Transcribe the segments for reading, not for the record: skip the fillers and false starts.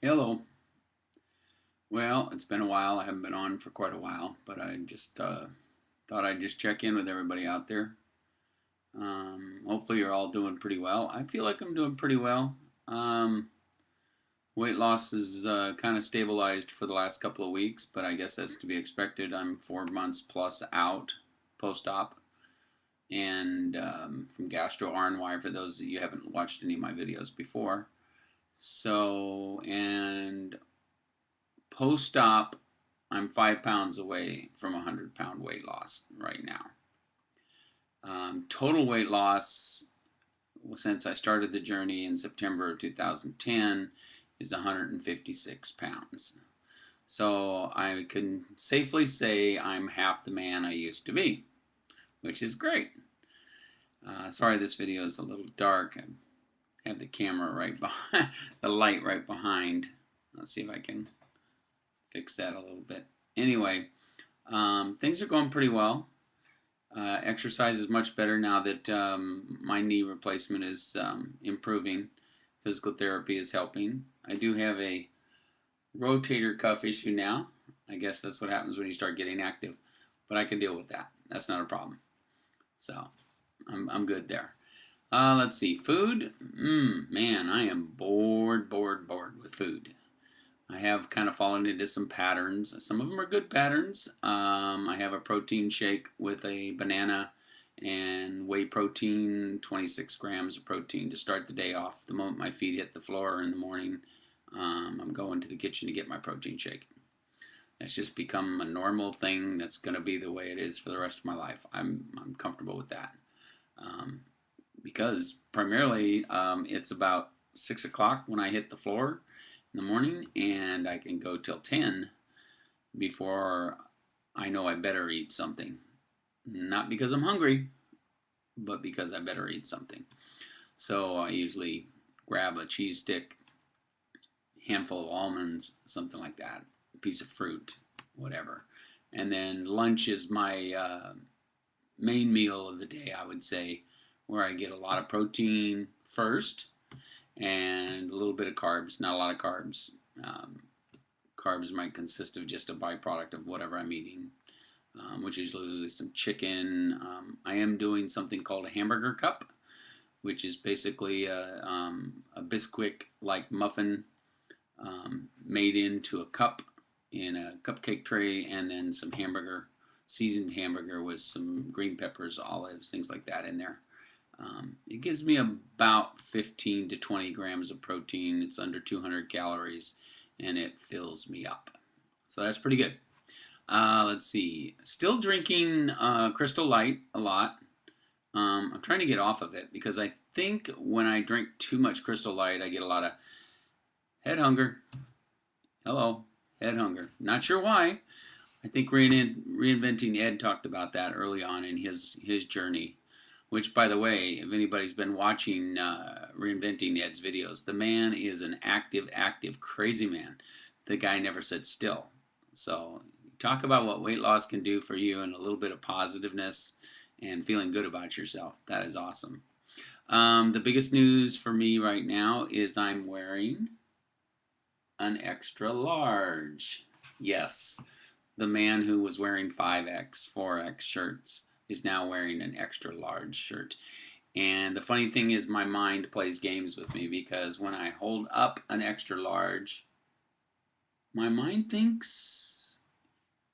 Hello. Well, it's been a while. I haven't been on for quite a while, but I just thought I'd just check in with everybody out there. Hopefully, you're all doing pretty well. I feel like I'm doing pretty well. Um, Weight loss is kind of stabilized for the last couple of weeks, but I guess that's to be expected. I'm 4 months plus out post op and from gastro RNY for those of you who haven't watched any of my videos before. So, and post op, I'm 5 pounds away from a 100-pound weight loss right now. Total weight loss since I started the journey in September of 2010 is 156 pounds. So I can safely say I'm half the man I used to be, which is great. Sorry this video is a little dark. I have the camera right behind, the light right behind. Let's see if I can fix that a little bit. Anyway, things are going pretty well. Exercise is much better now that my knee replacement is improving. Physical therapy is helping. I do have a rotator cuff issue now. I guess that's what happens when you start getting active, but I can deal with that. That's not a problem. So I'm good there. Let's see. Food? Man, I am bored with food. I have kind of fallen into some patterns. Some of them are good patterns. I have a protein shake with a banana and whey protein, 26 grams of protein to start the day off. The moment my feet hit the floor in the morning, I'm going to the kitchen to get my protein shake. That's just become a normal thing. That's going to be the way it is for the rest of my life. I'm comfortable with that. Because primarily it's about 6 o'clock when I hit the floor in the morning, and I can go till 10 before I know I better eat something. Not because I'm hungry, but because I better eat something. So I usually grab a cheese stick, handful of almonds, something like that, a piece of fruit, whatever. And then lunch is my main meal of the day, I would say, where I get a lot of protein first and a little bit of carbs, not a lot of carbs. Carbs might consist of just a byproduct of whatever I'm eating, which is usually some chicken. I am doing something called a hamburger cup, which is basically a Bisquick-like muffin made into a cup in a cupcake tray, and then some hamburger, seasoned hamburger with some green peppers, olives, things like that in there. It gives me about 15 to 20 grams of protein. It's under 200 calories, and it fills me up. So that's pretty good. Let's see. Still drinking Crystal Light a lot. I'm trying to get off of it because I think when I drink too much Crystal Light, I get a lot of head hunger. Hello, head hunger. Not sure why. I think Reinventing Ed talked about that early on in his journey. Which, by the way, if anybody's been watching Reinventing Ed's videos, the man is an active, crazy man. The guy never sits still. So talk about what weight loss can do for you and a little bit of positiveness and feeling good about yourself. That is awesome. The biggest news for me right now is I'm wearing an extra large. Yes, the man who was wearing 5X, 4X shirts is now wearing an extra large shirt. And the funny thing is my mind plays games with me because when I hold up an extra large, my mind thinks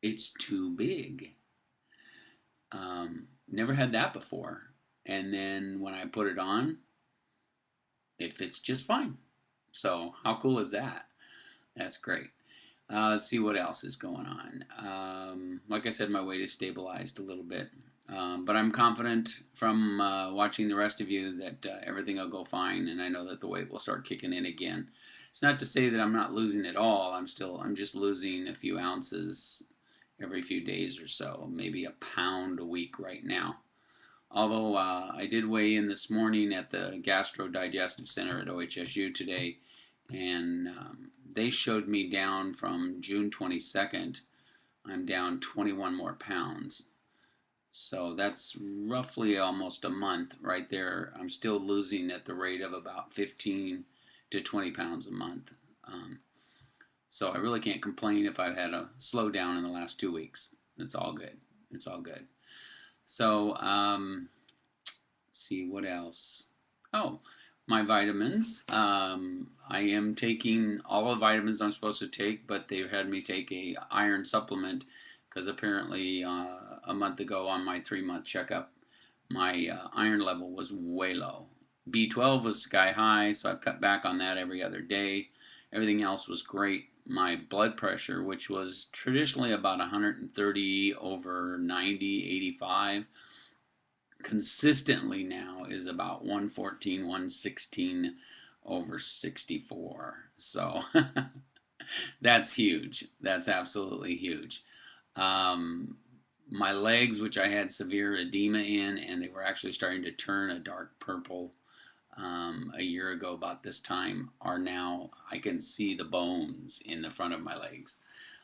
it's too big. Never had that before. And then when I put it on, it fits just fine. So how cool is that? That's great. Let's see what else is going on. Like I said, my weight is stabilized a little bit. But I'm confident from watching the rest of you that everything will go fine, and I know that the weight will start kicking in again. It's not to say that I'm not losing at all. I'm just losing a few ounces every few days or so, maybe a pound a week right now. Although I did weigh in this morning at the Gastro Digestive Center at OHSU today, and they showed me down from June 22nd. I'm down 21 more pounds. So that's roughly almost a month right there. I'm still losing at the rate of about 15 to 20 pounds a month. So I really can't complain if I've had a slowdown in the last 2 weeks. It's all good. It's all good. So, let's see what else. Oh, my vitamins. I am taking all the vitamins I'm supposed to take, but they've had me take a iron supplement because apparently a month ago on my 3-month checkup, my iron level was way low. B12 was sky high, so I've cut back on that every other day. Everything else was great. My blood pressure, which was traditionally about 130 over 90, 85, consistently now is about 114, 116 over 64. So that's huge. That's absolutely huge. Um, my legs, which I had severe edema in, and they were actually starting to turn a dark purple a year ago about this time, are now, I can see the bones in the front of my legs.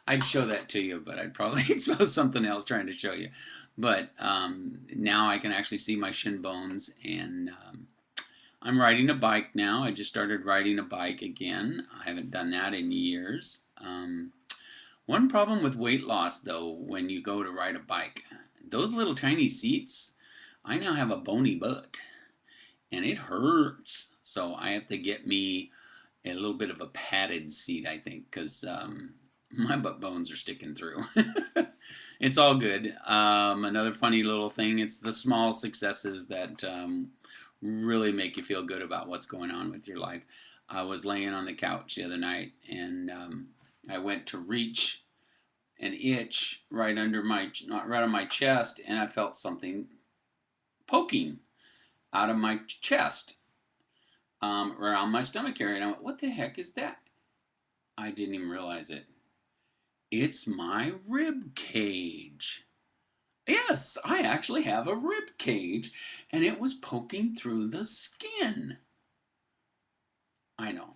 I'd show that to you, but I'd probably expose something else trying to show you. But now I can actually see my shin bones, and I'm riding a bike now. I just started riding a bike again. I haven't done that in years. One problem with weight loss, though, when you go to ride a bike, those little tiny seats, I now have a bony butt, and it hurts. So I have to get me a little bit of a padded seat, I think, because my butt bones are sticking through. It's all good. Another funny little thing, it's the small successes that really make you feel good about what's going on with your life. I was laying on the couch the other night, and I went to reach an itch right under my, not right on my chest, and I felt something poking out of my chest, around my stomach area. And I went, what the heck is that? I didn't even realize it. It's my rib cage. Yes, I actually have a rib cage, and it was poking through the skin. I know.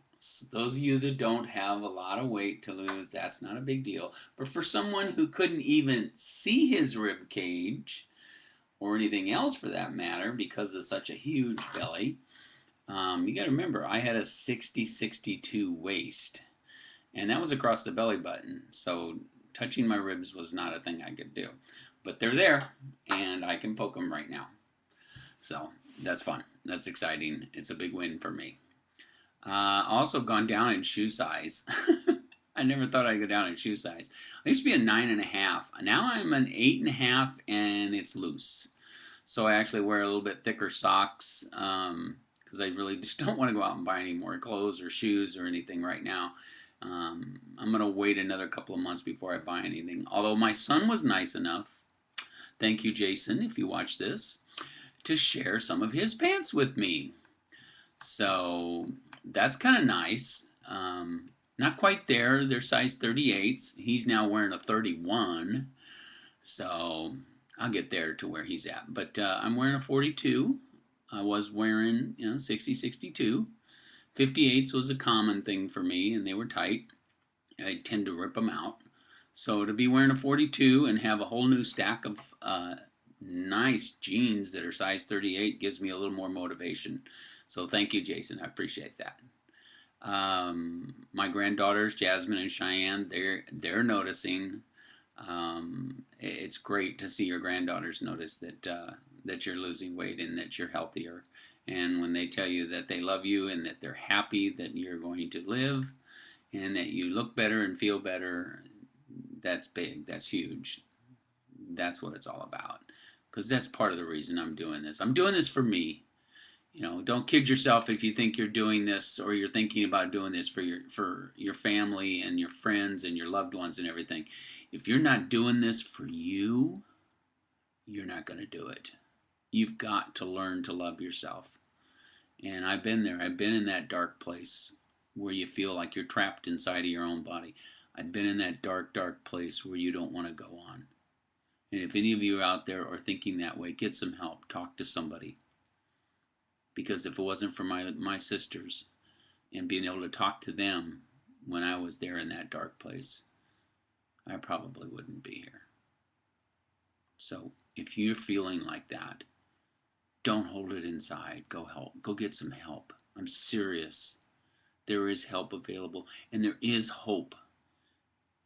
Those of you that don't have a lot of weight to lose, that's not a big deal. But for someone who couldn't even see his rib cage, or anything else for that matter, because of such a huge belly, you got to remember, I had a 60-62 waist, and that was across the belly button. So touching my ribs was not a thing I could do. But they're there, and I can poke them right now. So that's fun. That's exciting. It's a big win for me. Also gone down in shoe size. I never thought I'd go down in shoe size. I used to be a 9.5. Now I'm an 8.5, and it's loose. So I actually wear a little bit thicker socks because I really just don't want to go out and buy any more clothes or shoes or anything right now. I'm going to wait another couple of months before I buy anything. Although my son was nice enough, thank you, Jason, if you watch this, to share some of his pants with me. So that's kind of nice. Not quite there. They're size 38s. He's now wearing a 31. So I'll get there to where he's at. But I'm wearing a 42. I was wearing, 60, 62. 58s was a common thing for me, and they were tight. I tend to rip them out. So to be wearing a 42 and have a whole new stack of nice jeans that are size 38 gives me a little more motivation. So thank you, Jason. I appreciate that. My granddaughters, Jasmine and Cheyenne, they're noticing. It's great to see your granddaughters notice that you're losing weight and that you're healthier. And when they tell you that they love you and that they're happy that you're going to live and that you look better and feel better, that's big. That's huge. That's what it's all about. Because that's part of the reason I'm doing this. I'm doing this for me. Don't kid yourself if you think you're doing this or you're thinking about doing this for your family and your friends and your loved ones and everything. If you're not doing this for you, you're not going to do it. You've got to learn to love yourself. And I've been there. I've been in that dark place where you feel like you're trapped inside of your own body. I've been in that dark, dark place where you don't want to go on. And if any of you out there are thinking that way, get some help. Talk to somebody. Because if it wasn't for my sisters and being able to talk to them when I was there in that dark place, I probably wouldn't be here. So if you're feeling like that, don't hold it inside. Go get some help. I'm serious. There is help available, and there is hope.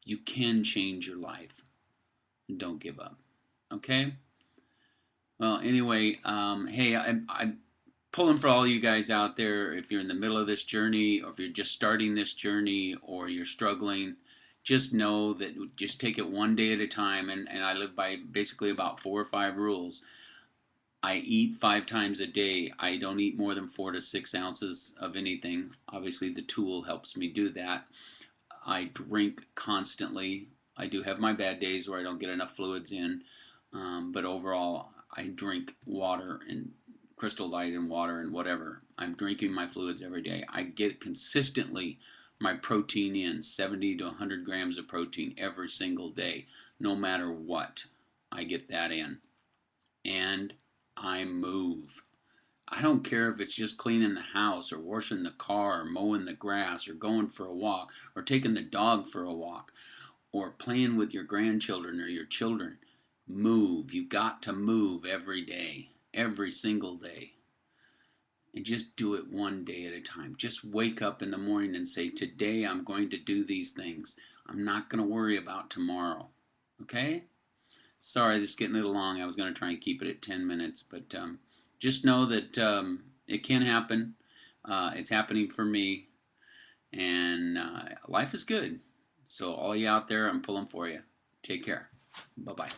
You can change your life. And don't give up. Okay? Well, anyway, hey, I'm pulling for all you guys out there. If you're in the middle of this journey, or if you're just starting this journey, or you're struggling, just know that just take it one day at a time. And I live by basically about 4 or 5 rules. I eat 5 times a day. I don't eat more than 4 to 6 ounces of anything. Obviously, the tool helps me do that. I drink constantly. I do have my bad days where I don't get enough fluids in, but overall, I drink water and Crystal Light and water and whatever. I'm drinking my fluids every day. I get consistently my protein in 70 to 100 grams of protein every single day, no matter what. I get that in. And I move. I don't care if it's just cleaning the house or washing the car or mowing the grass or going for a walk or taking the dog for a walk or playing with your grandchildren or your children. Move. You got to move every day, every single day. And just do it one day at a time. Just wake up in the morning and say, today I'm going to do these things. I'm not going to worry about tomorrow. Okay? Sorry, this is getting a little long. I was going to try and keep it at 10 minutes, but just know that it can happen. It's happening for me, and life is good. So all you out there, I'm pulling for you. Take care. Bye-bye.